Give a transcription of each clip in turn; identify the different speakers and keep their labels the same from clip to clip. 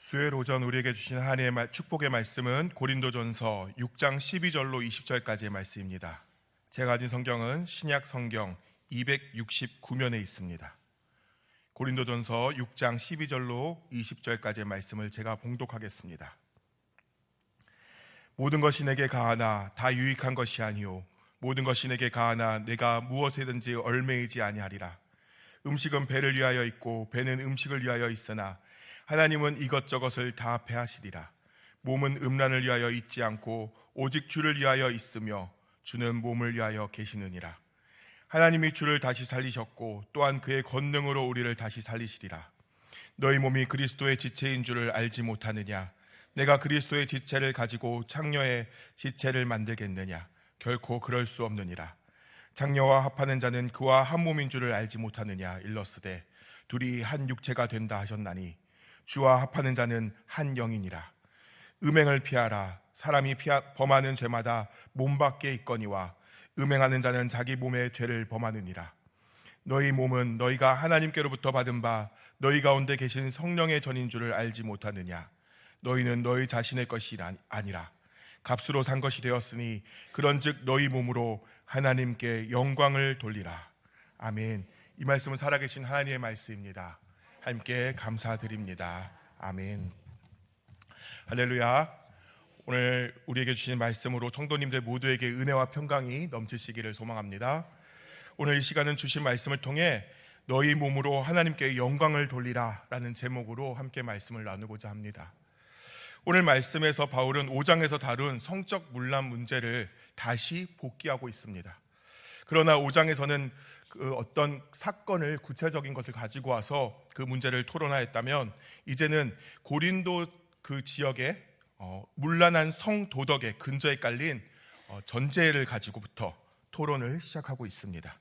Speaker 1: 수요일 오전 우리에게 주신 하나님의 축복의 말씀은 고린도전서 6장 12절로 20절까지의 말씀입니다. 제가 가진 성경은 신약 성경 269면에 있습니다. 고린도전서 6장 12절로 20절까지의 말씀을 제가 봉독하겠습니다. 모든 것이 내게 가하나 다 유익한 것이 아니요 모든 것이 내게 가하나 내가 무엇이든지 얽매이지 아니하리라. 음식은 배를 위하여 있고 배는 음식을 위하여 있으나 하나님은 이것저것을 다 배하시리라. 몸은 음란을 위하여 있지 않고 오직 주를 위하여 있으며 주는 몸을 위하여 계시느니라. 하나님이 주를 다시 살리셨고 또한 그의 권능으로 우리를 다시 살리시리라. 너희 몸이 그리스도의 지체인 줄을 알지 못하느냐? 내가 그리스도의 지체를 가지고 창녀의 지체를 만들겠느냐? 결코 그럴 수 없느니라. 장녀와 합하는 자는 그와 한 몸인 줄을 알지 못하느냐? 일러스되 둘이 한 육체가 된다 하셨나니 주와 합하는 자는 한 영이니라. 음행을 피하라. 사람이 범하는 죄마다 몸 밖에 있거니와 음행하는 자는 자기 몸의 죄를 범하느니라. 너희 몸은 너희가 하나님께로부터 받은 바 너희 가운데 계신 성령의 전인 줄을 알지 못하느냐? 너희는 너희 자신의 것이 아니라 값으로 산 것이 되었으니 그런즉 너희 몸으로 하나님께 영광을 돌리라. 아멘. 이 말씀은 살아계신 하나님의 말씀입니다. 함께 감사드립니다. 아멘. 할렐루야. 오늘 우리에게 주신 말씀으로 성도님들 모두에게 은혜와 평강이 넘치시기를 소망합니다. 오늘 이 시간은 주신 말씀을 통해 너희 몸으로 하나님께 영광을 돌리라 라는 제목으로 함께 말씀을 나누고자 합니다. 오늘 말씀에서 바울은 5장에서 다룬 성적 문란 문제를 다시 복기하고 있습니다. 그러나 5장에서는 그 어떤 사건을 구체적인 것을 가지고 와서 그 문제를 토론하였다면 이제는 고린도 그 지역에 문란한 성도덕의 근저에 깔린 전제를 가지고부터 토론을 시작하고 있습니다.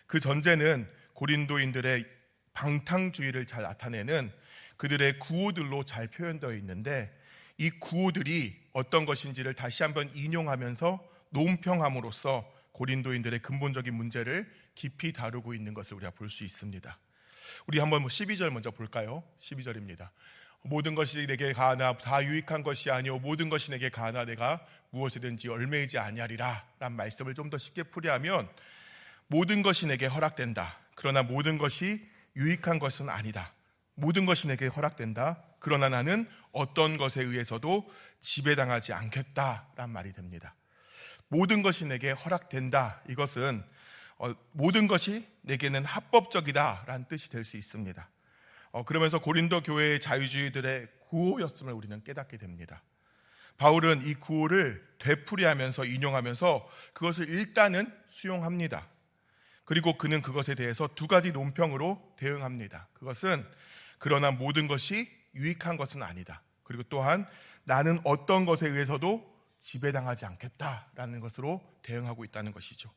Speaker 1: 그 전제는 고린도인들의 방탕주의를 잘 나타내는 그들의 구호들로 잘 표현되어 있는데 이 구호들이 어떤 것인지를 다시 한번 인용하면서 논평함으로써 고린도인들의 근본적인 문제를 깊이 다루고 있는 것을 우리가 볼 수 있습니다. 우리 한번 12절 먼저 볼까요? 12절입니다. 모든 것이 내게 가하나 다 유익한 것이 아니오 모든 것이 내게 가하나 내가 무엇이든지 얽매이지 아니하리라 라는 말씀을 좀 더 쉽게 풀이하면 모든 것이 내게 허락된다. 그러나 모든 것이 유익한 것은 아니다. 모든 것이 내게 허락된다. 그러나 나는 어떤 것에 의해서도 지배당하지 않겠다라는 말이 됩니다. 모든 것이 내게 허락된다. 이것은 모든 것이 내게는 합법적이다라는 뜻이 될 수 있습니다. 그러면서 고린도 교회의 자유주의들의 구호였음을 우리는 깨닫게 됩니다. 바울은 이 구호를 되풀이하면서 인용하면서 그것을 일단은 수용합니다. 그리고 그는 그것에 대해서 두 가지 논평으로 대응합니다. 그것은 그러나 모든 것이 유익한 것은 아니다. 그리고 또한 나는 어떤 것에 의해서도 지배당하지 않겠다라는 것으로 대응하고 있다는 것이죠.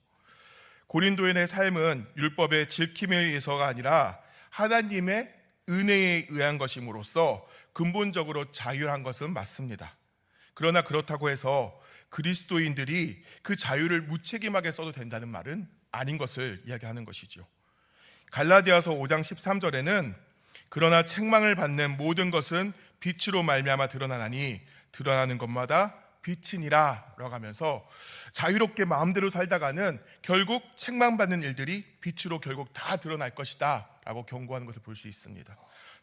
Speaker 1: 고린도인의 삶은 율법의 질킴에 의해서가 아니라 하나님의 은혜에 의한 것임으로써 근본적으로 자유한 것은 맞습니다. 그러나 그렇다고 해서 그리스도인들이 그 자유를 무책임하게 써도 된다는 말은 아닌 것을 이야기하는 것이죠. 갈라디아서 5장 13절에는 그러나 책망을 받는 모든 것은 빛으로 말미암아 드러나나니 드러나는 것마다 빛이니라 라고 하면서 자유롭게 마음대로 살다가는 결국 책망받는 일들이 빛으로 결국 다 드러날 것이다 라고 경고하는 것을 볼 수 있습니다.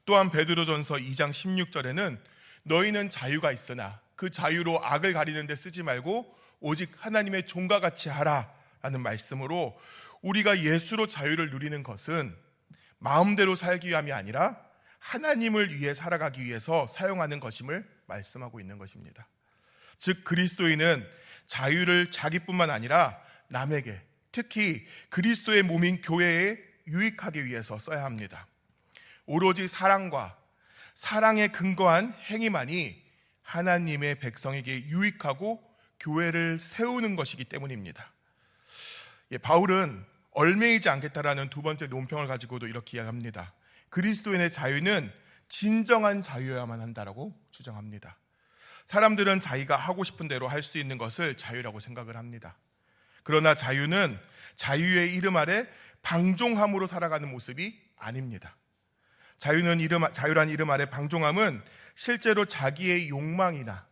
Speaker 1: 또한 베드로전서 2장 16절에는 너희는 자유가 있으나 그 자유로 악을 가리는 데 쓰지 말고 오직 하나님의 종과 같이 하라 라는 말씀으로 우리가 예수로 자유를 누리는 것은 마음대로 살기 위함이 아니라 하나님을 위해 살아가기 위해서 사용하는 것임을 말씀하고 있는 것입니다. 즉 그리스도인은 자유를 자기뿐만 아니라 남에게 특히 그리스도의 몸인 교회에 유익하기 위해서 써야 합니다. 오로지 사랑과 사랑에 근거한 행위만이 하나님의 백성에게 유익하고 교회를 세우는 것이기 때문입니다. 바울은 얽매이지 않겠다라는 두 번째 논평을 가지고도 이렇게 이야기합니다. 그리스도인의 자유는 진정한 자유여야만 한다라고 주장합니다. 사람들은 자기가 하고 싶은 대로 할 수 있는 것을 자유라고 생각을 합니다. 그러나 자유는 자유의 이름 아래 방종함으로 살아가는 모습이 아닙니다. 자유란 이름 아래 방종함은 실제로 자기의 욕망이나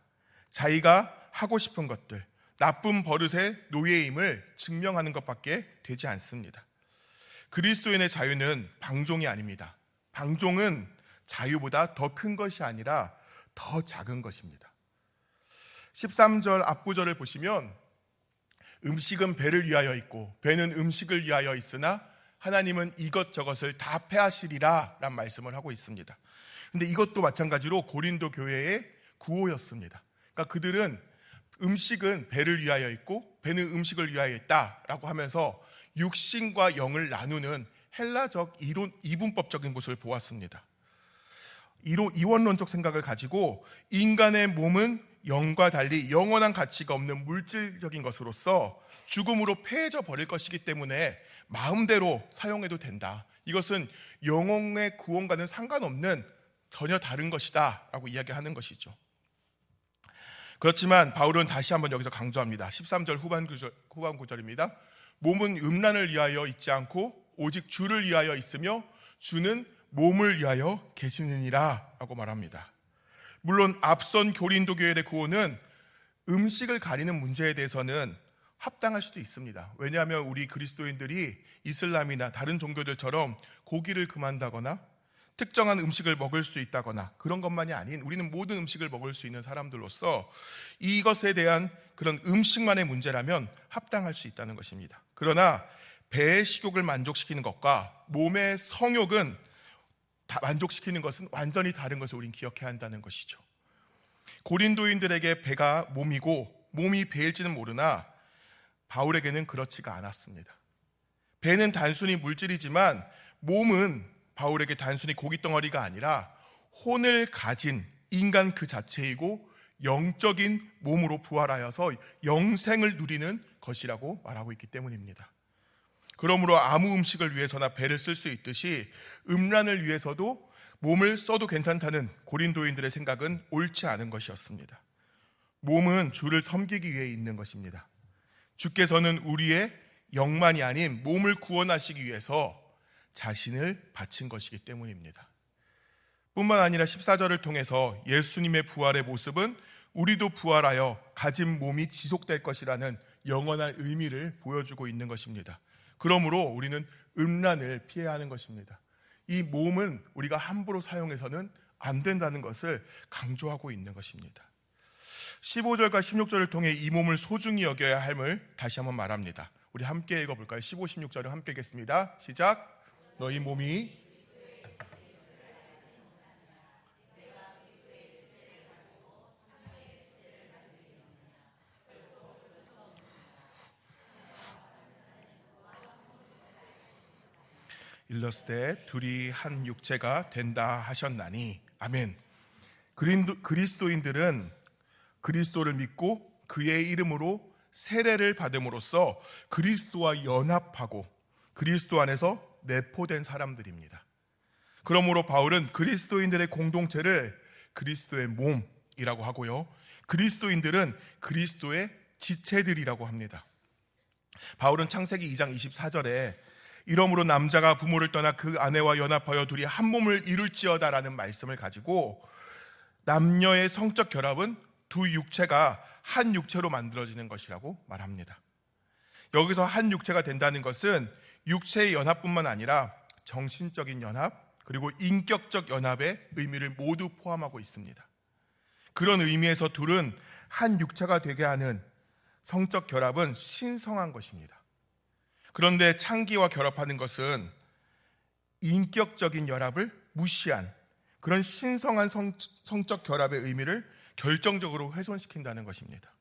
Speaker 1: 자기가 하고 싶은 것들, 나쁜 버릇의 노예임을 증명하는 것밖에 되지 않습니다. 그리스도인의 자유는 방종이 아닙니다. 방종은 자유보다 더 큰 것이 아니라 더 작은 것입니다. 13절 앞구절을 보시면 음식은 배를 위하여 있고 배는 음식을 위하여 있으나 하나님은 이것저것을 다 패하시리라 라는 말씀을 하고 있습니다. 근데 이것도 마찬가지로 고린도 교회의 구호였습니다. 그러니까 그들은 음식은 배를 위하여 있고 배는 음식을 위하여 있다라고 하면서 육신과 영을 나누는 헬라적 이분법적인 모습을 보았습니다. 이원론적 생각을 가지고 인간의 몸은 영과 달리 영원한 가치가 없는 물질적인 것으로서 죽음으로 패해져 버릴 것이기 때문에 마음대로 사용해도 된다. 이것은 영혼의 구원과는 상관없는 전혀 다른 것이다 라고 이야기하는 것이죠. 그렇지만 바울은 다시 한번 여기서 강조합니다. 13절 후반 구절입니다. 몸은 음란을 위하여 있지 않고 오직 주를 위하여 있으며 주는 몸을 위하여 계시느니라 라고 말합니다. 물론 앞선 고린도 교회의 구호는 음식을 가리는 문제에 대해서는 합당할 수도 있습니다. 왜냐하면 우리 그리스도인들이 이슬람이나 다른 종교들처럼 고기를 금한다거나 특정한 음식을 먹을 수 있다거나 그런 것만이 아닌 우리는 모든 음식을 먹을 수 있는 사람들로서 이것에 대한 그런 음식만의 문제라면 합당할 수 있다는 것입니다. 그러나 배의 식욕을 만족시키는 것과 몸의 성욕은 만족시키는 것은 완전히 다른 것을 우리는 기억해야 한다는 것이죠. 고린도인들에게 배가 몸이고 몸이 배일지는 모르나 바울에게는 그렇지가 않았습니다. 배는 단순히 물질이지만 몸은 바울에게 단순히 고깃덩어리가 아니라 혼을 가진 인간 그 자체이고 영적인 몸으로 부활하여서 영생을 누리는 것이라고 말하고 있기 때문입니다. 그러므로 아무 음식을 위해서나 배를 쓸 수 있듯이 음란을 위해서도 몸을 써도 괜찮다는 고린도인들의 생각은 옳지 않은 것이었습니다. 몸은 주를 섬기기 위해 있는 것입니다. 주께서는 우리의 영만이 아닌 몸을 구원하시기 위해서 자신을 바친 것이기 때문입니다. 뿐만 아니라 14절을 통해서 예수님의 부활의 모습은 우리도 부활하여 가진 몸이 지속될 것이라는 영원한 의미를 보여주고 있는 것입니다. 그러므로 우리는 음란을 피해야 하는 것입니다. 이 몸은 우리가 함부로 사용해서는 안 된다는 것을 강조하고 있는 것입니다. 15절과 16절을 통해 이 몸을 소중히 여겨야 함을 다시 한번 말합니다. 우리 함께 읽어볼까요? 15, 16절을 함께 읽겠습니다. 시작. 너희 몸이 일렀을 때 둘이 한 육체가 된다 하셨나니 아멘. 그리스도인들은 그리스도를 믿고 그의 이름으로 세례를 받음으로써 그리스도와 연합하고 그리스도 안에서 내포된 사람들입니다. 그러므로 바울은 그리스도인들의 공동체를 그리스도의 몸이라고 하고요, 그리스도인들은 그리스도의 지체들이라고 합니다. 바울은 창세기 2장 24절에 이러므로 남자가 부모를 떠나 그 아내와 연합하여 둘이 한 몸을 이룰지어다라는 말씀을 가지고 남녀의 성적 결합은 두 육체가 한 육체로 만들어지는 것이라고 말합니다. 여기서 한 육체가 된다는 것은 육체의 연합뿐만 아니라 정신적인 연합 그리고 인격적 연합의 의미를 모두 포함하고 있습니다. 그런 의미에서 둘은 한 육체가 되게 하는 성적 결합은 신성한 것입니다. 그런데 창기와 결합하는 것은 인격적인 연합을 무시한 그런 신성한 성적 결합의 의미를 결정적으로 훼손시킨다는 것입니다.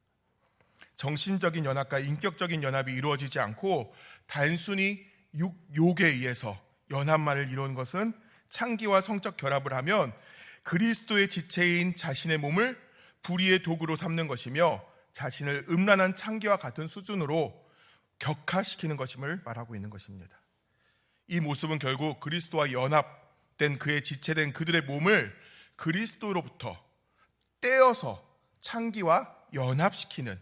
Speaker 1: 정신적인 연합과 인격적인 연합이 이루어지지 않고 단순히 욕에 의해서 연합만을 이루는 것은 창기와 성적 결합을 하면 그리스도의 지체인 자신의 몸을 불의의 도구로 삼는 것이며 자신을 음란한 창기와 같은 수준으로 격화시키는 것임을 말하고 있는 것입니다. 이 모습은 결국 그리스도와 연합된 그의 지체된 그들의 몸을 그리스도로부터 떼어서 창기와 연합시키는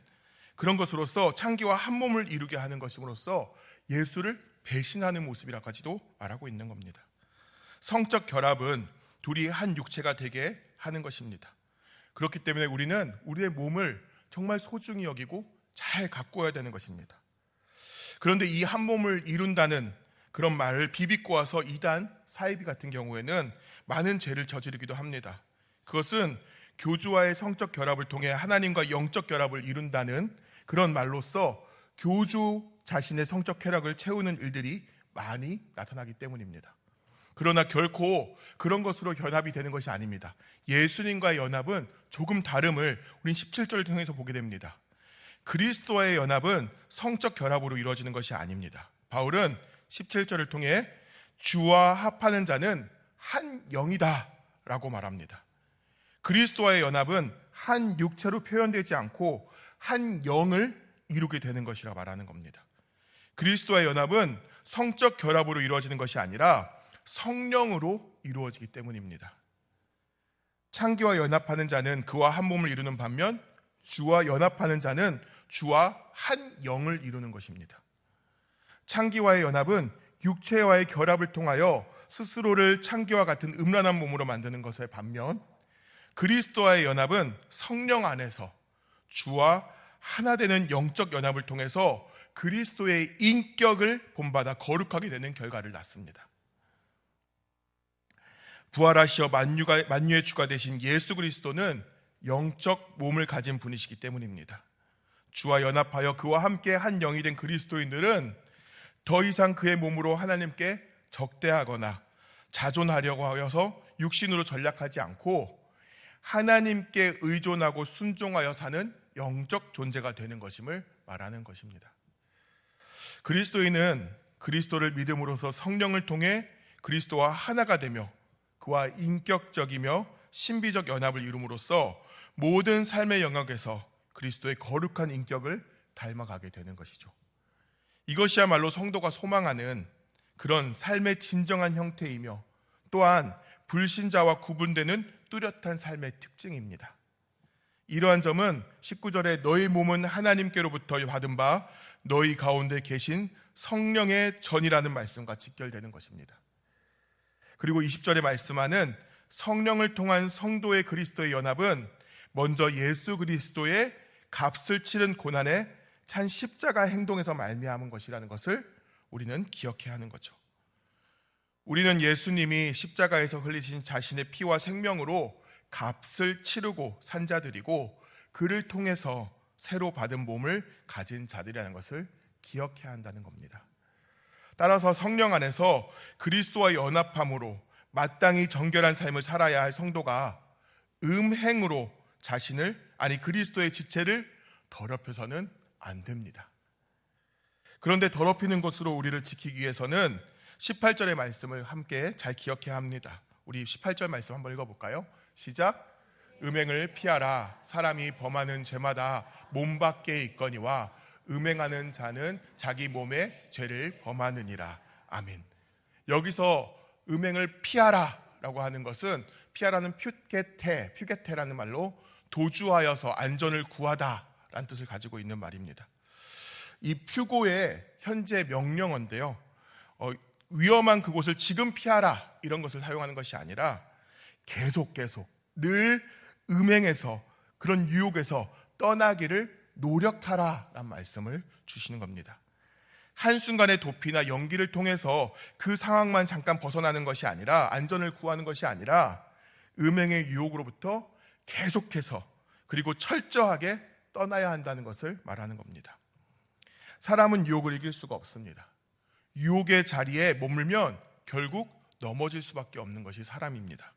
Speaker 1: 그런 것으로서 창기와 한 몸을 이루게 하는 것임으로써 예수를 배신하는 모습이라까지도 말하고 있는 겁니다. 성적 결합은 둘이 한 육체가 되게 하는 것입니다. 그렇기 때문에 우리는 우리의 몸을 정말 소중히 여기고 잘 가꾸어야 되는 것입니다. 그런데 이 한 몸을 이룬다는 그런 말을 비비꼬아서 이단, 사이비 같은 경우에는 많은 죄를 저지르기도 합니다. 그것은 교주와의 성적 결합을 통해 하나님과 영적 결합을 이룬다는 그런 말로써 교주 자신의 성적 쾌락을 채우는 일들이 많이 나타나기 때문입니다. 그러나 결코 그런 것으로 연합이 되는 것이 아닙니다. 예수님과의 연합은 조금 다름을 우린 17절을 통해서 보게 됩니다. 그리스도와의 연합은 성적 결합으로 이루어지는 것이 아닙니다. 바울은 17절을 통해 주와 합하는 자는 한 영이다 라고 말합니다. 그리스도와의 연합은 한 육체로 표현되지 않고 한 영을 이루게 되는 것이라 말하는 겁니다. 그리스도와의 연합은 성적 결합으로 이루어지는 것이 아니라 성령으로 이루어지기 때문입니다. 창기와 연합하는 자는 그와 한 몸을 이루는 반면 주와 연합하는 자는 주와 한 영을 이루는 것입니다. 창기와의 연합은 육체와의 결합을 통하여 스스로를 창기와 같은 음란한 몸으로 만드는 것의 반면 그리스도와의 연합은 성령 안에서 주와 하나 되는 영적 연합을 통해서 그리스도의 인격을 본받아 거룩하게 되는 결과를 낳습니다. 부활하시어 만유의 주가 되신 예수 그리스도는 영적 몸을 가진 분이시기 때문입니다. 주와 연합하여 그와 함께 한 영이 된 그리스도인들은 더 이상 그의 몸으로 하나님께 적대하거나 자존하려고 하여서 육신으로 전략하지 않고 하나님께 의존하고 순종하여 사는 영적 존재가 되는 것임을 말하는 것입니다. 그리스도인은 그리스도를 믿음으로써 성령을 통해 그리스도와 하나가 되며 그와 인격적이며 신비적 연합을 이룸으로써 모든 삶의 영역에서 그리스도의 거룩한 인격을 닮아가게 되는 것이죠. 이것이야말로 성도가 소망하는 그런 삶의 진정한 형태이며 또한 불신자와 구분되는 뚜렷한 삶의 특징입니다. 이러한 점은 19절에 너희 몸은 하나님께로부터 받은 바 너희 가운데 계신 성령의 전이라는 말씀과 직결되는 것입니다. 그리고 20절에 말씀하는 성령을 통한 성도의 그리스도의 연합은 먼저 예수 그리스도의 값을 치른 고난에 찬 십자가 행동에서 말미암은 것이라는 것을 우리는 기억해야 하는 거죠. 우리는 예수님이 십자가에서 흘리신 자신의 피와 생명으로 값을 치르고 산 자들이고 그를 통해서 새로 받은 몸을 가진 자들이라는 것을 기억해야 한다는 겁니다. 따라서 성령 안에서 그리스도와 연합함으로 마땅히 정결한 삶을 살아야 할 성도가 음행으로 자신을 그리스도의 지체를 더럽혀서는 안 됩니다. 그런데 더럽히는 것으로 우리를 지키기 위해서는 18절의 말씀을 함께 잘 기억해야 합니다. 우리 18절 말씀 한번 읽어볼까요? 시작. 음행을 피하라. 사람이 범하는 죄마다 몸 밖에 있거니와 음행하는 자는 자기 몸에 죄를 범하느니라. 아멘. 여기서 음행을 피하라 라고 하는 것은 피하라는 퓨게테라는 말로 도주하여서 안전을 구하다 라는 뜻을 가지고 있는 말입니다. 이 퓨고의 현재 명령어인데요, 위험한 그곳을 지금 피하라 이런 것을 사용하는 것이 아니라 계속 늘 음행에서 그런 유혹에서 떠나기를 노력하라 라는 말씀을 주시는 겁니다. 한순간의 도피나 연기를 통해서 그 상황만 잠깐 벗어나는 것이 아니라 안전을 구하는 것이 아니라 음행의 유혹으로부터 계속해서 그리고 철저하게 떠나야 한다는 것을 말하는 겁니다. 사람은 유혹을 이길 수가 없습니다. 유혹의 자리에 머물면 결국 넘어질 수밖에 없는 것이 사람입니다.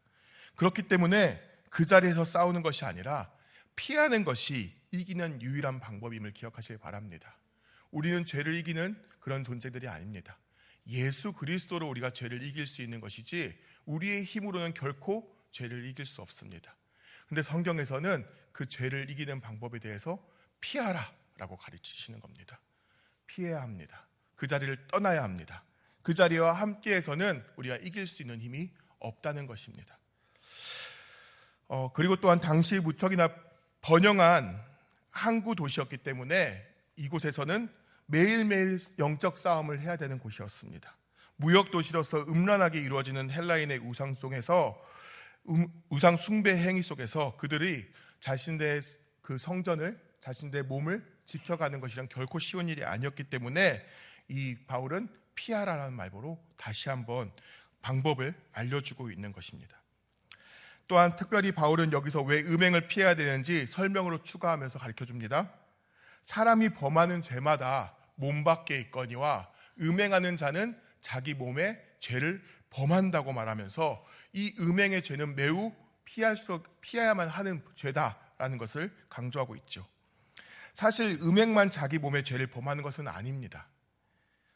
Speaker 1: 그렇기 때문에 그 자리에서 싸우는 것이 아니라 피하는 것이 이기는 유일한 방법임을 기억하시길 바랍니다. 우리는 죄를 이기는 그런 존재들이 아닙니다. 예수 그리스도로 우리가 죄를 이길 수 있는 것이지 우리의 힘으로는 결코 죄를 이길 수 없습니다. 그런데 성경에서는 그 죄를 이기는 방법에 대해서 피하라 라고 가르치시는 겁니다. 피해야 합니다. 그 자리를 떠나야 합니다. 그 자리와 함께해서는 우리가 이길 수 있는 힘이 없다는 것입니다. 그리고 또한 당시 무척이나 번영한 항구 도시였기 때문에 이곳에서는 매일매일 영적 싸움을 해야 되는 곳이었습니다. 무역 도시로서 음란하게 이루어지는 헬라인의 우상 속에서 우상 숭배 행위 속에서 그들이 자신의 그 성전을, 자신의 몸을 지켜가는 것이란 결코 쉬운 일이 아니었기 때문에 이 바울은 피하라라는 말로 다시 한번 방법을 알려주고 있는 것입니다. 또한 특별히 바울은 여기서 왜 음행을 피해야 되는지 설명으로 추가하면서 가르쳐줍니다. 사람이 범하는 죄마다 몸 밖에 있거니와 음행하는 자는 자기 몸에 죄를 범한다고 말하면서 이 음행의 죄는 매우 피해야만 하는 죄다라는 것을 강조하고 있죠. 사실 음행만 자기 몸에 죄를 범하는 것은 아닙니다.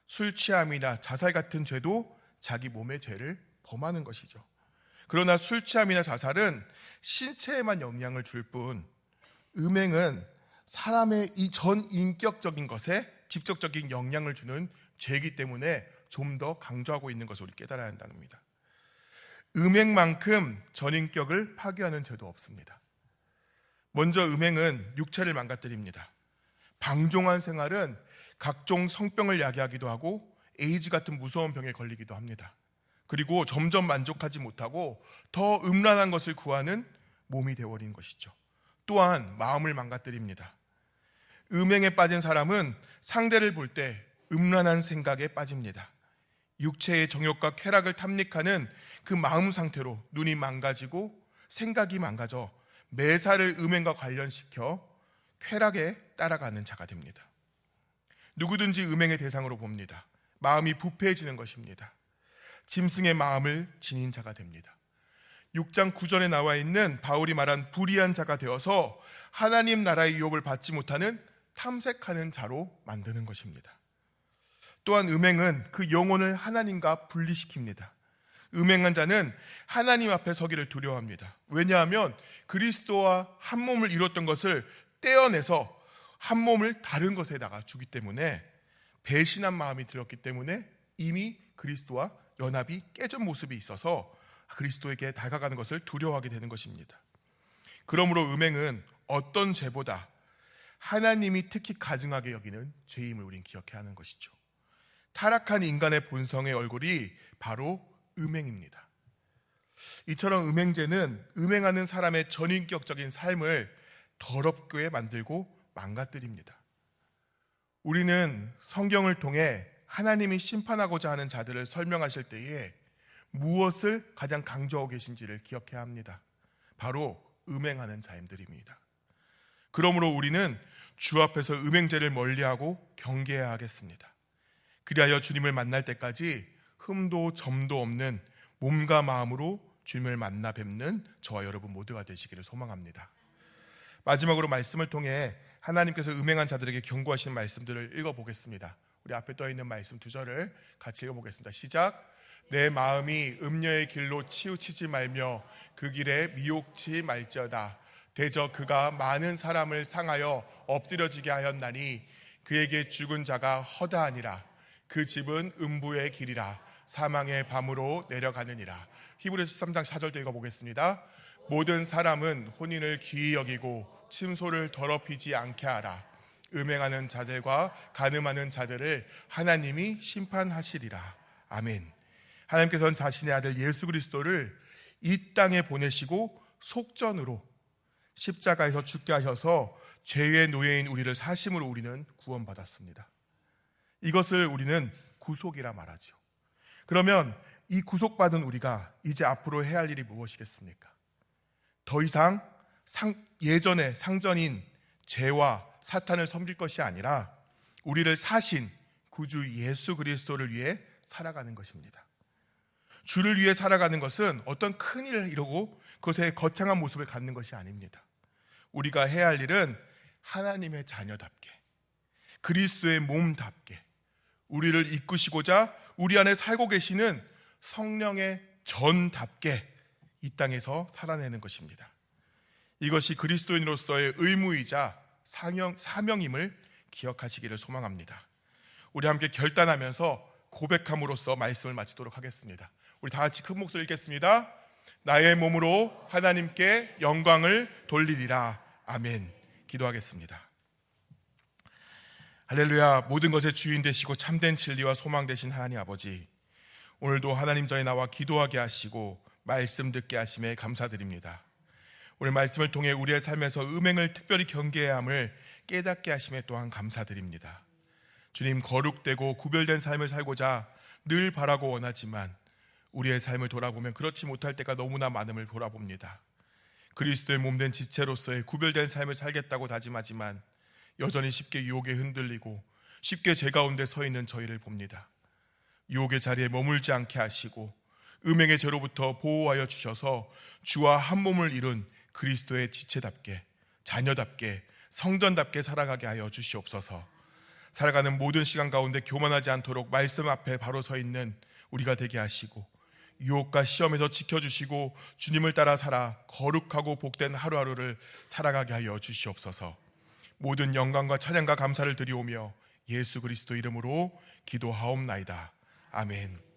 Speaker 1: 술 취함이나 자살 같은 죄도 자기 몸에 죄를 범하는 것이죠. 그러나 술 취함이나 자살은 신체에만 영향을 줄 뿐, 음행은 사람의 이 전 인격적인 것에 직접적인 영향을 주는 죄이기 때문에 좀 더 강조하고 있는 것을 우리 깨달아야 한다는 겁니다. 음행만큼 전인격을 파괴하는 죄도 없습니다. 먼저 음행은 육체를 망가뜨립니다. 방종한 생활은 각종 성병을 야기하기도 하고 에이즈 같은 무서운 병에 걸리기도 합니다. 그리고 점점 만족하지 못하고 더 음란한 것을 구하는 몸이 되어버린 것이죠. 또한 마음을 망가뜨립니다. 음행에 빠진 사람은 상대를 볼 때 음란한 생각에 빠집니다. 육체의 정욕과 쾌락을 탐닉하는 그 마음 상태로 눈이 망가지고 생각이 망가져 매사를 음행과 관련시켜 쾌락에 따라가는 자가 됩니다. 누구든지 음행의 대상으로 봅니다. 마음이 부패해지는 것입니다. 짐승의 마음을 지닌 자가 됩니다. 6장 9절에 나와 있는 바울이 말한 불의한 자가 되어서 하나님 나라의 유업을 받지 못하는 탐색하는 자로 만드는 것입니다. 또한 음행은 그 영혼을 하나님과 분리시킵니다. 음행한 자는 하나님 앞에 서기를 두려워합니다. 왜냐하면 그리스도와 한 몸을 이뤘던 것을 떼어내서 한 몸을 다른 것에다가 주기 때문에, 배신한 마음이 들었기 때문에 이미 그리스도와 연합이 깨진 모습이 있어서 그리스도에게 다가가는 것을 두려워하게 되는 것입니다. 그러므로 음행은 어떤 죄보다 하나님이 특히 가증하게 여기는 죄임을 우린 기억해야 하는 것이죠. 타락한 인간의 본성의 얼굴이 바로 음행입니다. 이처럼 음행죄는 음행하는 사람의 전인격적인 삶을 더럽게 만들고 망가뜨립니다. 우리는 성경을 통해 하나님이 심판하고자 하는 자들을 설명하실 때에 무엇을 가장 강조하고 계신지를 기억해야 합니다. 바로 음행하는 자들입니다. 그러므로 우리는 주 앞에서 음행죄를 멀리하고 경계해야 하겠습니다. 그리하여 주님을 만날 때까지 흠도 점도 없는 몸과 마음으로 주님을 만나 뵙는 저와 여러분 모두가 되시기를 소망합니다. 마지막으로 말씀을 통해 하나님께서 음행한 자들에게 경고하시는 말씀들을 읽어보겠습니다. 우리 앞에 떠있는 말씀 2절을 같이 읽어보겠습니다. 시작. 내 마음이 음녀의 길로 치우치지 말며 그 길에 미혹치 말지어다. 대저 그가 많은 사람을 상하여 엎드려지게 하였나니 그에게 죽은 자가 허다하니라. 그 집은 음부의 길이라 사망의 밤으로 내려가느니라. 히브리서 13장 4절도 읽어보겠습니다. 모든 사람은 혼인을 귀히 여기고 침소를 더럽히지 않게 하라. 음행하는 자들과 간음하는 자들을 하나님이 심판하시리라. 아멘. 하나님께서는 자신의 아들 예수 그리스도를 이 땅에 보내시고 속전으로 십자가에서 죽게 하셔서 죄의 노예인 우리를 사심으로 우리는 구원받았습니다. 이것을 우리는 구속이라 말하죠. 그러면 이 구속받은 우리가 이제 앞으로 해야 할 일이 무엇이겠습니까? 더 이상 예전의 상전인 죄와 사탄을 섬길 것이 아니라 우리를 사신 구주 예수 그리스도를 위해 살아가는 것입니다. 주를 위해 살아가는 것은 어떤 큰 일을 이루고 그것에 거창한 모습을 갖는 것이 아닙니다. 우리가 해야 할 일은 하나님의 자녀답게, 그리스도의 몸답게, 우리를 이끄시고자 우리 안에 살고 계시는 성령의 전답게 이 땅에서 살아내는 것입니다. 이것이 그리스도인으로서의 의무이자 사명임을 기억하시기를 소망합니다. 우리 함께 결단하면서 고백함으로써 말씀을 마치도록 하겠습니다. 우리 다 같이 큰 목소리 읽겠습니다. 나의 몸으로 하나님께 영광을 돌리리라. 아멘. 기도하겠습니다. 할렐루야. 모든 것의 주인 되시고 참된 진리와 소망 되신 하나님 아버지, 오늘도 하나님 전에 나와 기도하게 하시고 말씀 듣게 하심에 감사드립니다. 오늘 말씀을 통해 우리의 삶에서 음행을 특별히 경계해야 함을 깨닫게 하심에 또한 감사드립니다. 주님, 거룩되고 구별된 삶을 살고자 늘 바라고 원하지만 우리의 삶을 돌아보면 그렇지 못할 때가 너무나 많음을 돌아봅니다. 그리스도의 몸된 지체로서의 구별된 삶을 살겠다고 다짐하지만 여전히 쉽게 유혹에 흔들리고 쉽게 죄 가운데 서 있는 저희를 봅니다. 유혹의 자리에 머물지 않게 하시고 음행의 죄로부터 보호하여 주셔서 주와 한 몸을 이룬 그리스도의 지체답게, 자녀답게, 성전답게 살아가게 하여 주시옵소서. 살아가는 모든 시간 가운데 교만하지 않도록 말씀 앞에 바로 서 있는 우리가 되게 하시고 유혹과 시험에서 지켜주시고 주님을 따라 살아 거룩하고 복된 하루하루를 살아가게 하여 주시옵소서. 모든 영광과 찬양과 감사를 드리오며 예수 그리스도 이름으로 기도하옵나이다. 아멘.